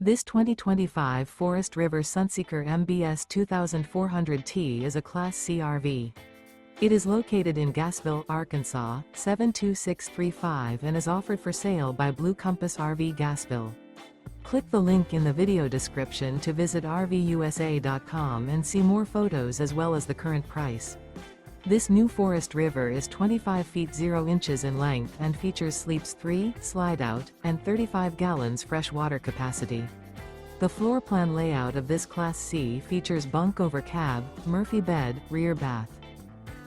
This 2025 Forest River Sunseeker MBS 2400T is a Class C RV. It is located in Gassville, Arkansas, 72635 and is offered for sale by Blue Compass RV Gassville. Click the link in the video description to visit RVUSA.com and see more photos as well as the current price. This new Forest River is 25 feet 0 inches in length and features sleeps 3, Slideout, and 35 gallons fresh water capacity. The floor plan layout of this Class C features bunk over cab, Murphy bed, rear bath.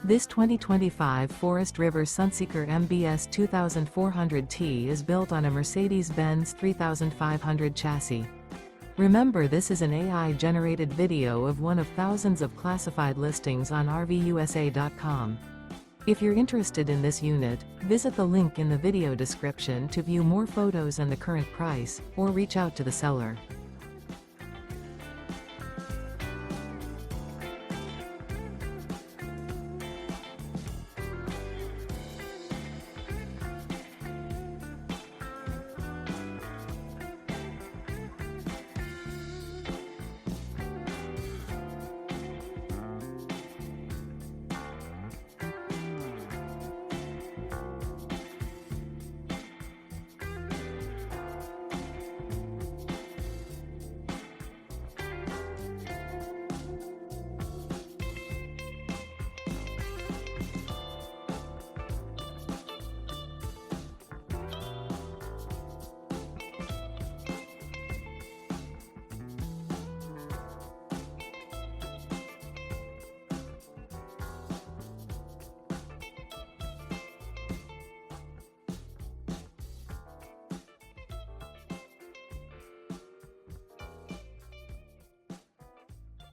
This 2025 Forest River Sunseeker MBS 2400T is built on a Mercedes-Benz 3500 chassis. Remember, this is an AI-generated video of one of thousands of classified listings on RVUSA.com. If you're interested in this unit, visit the link in the video description to view more photos and the current price, or reach out to the seller.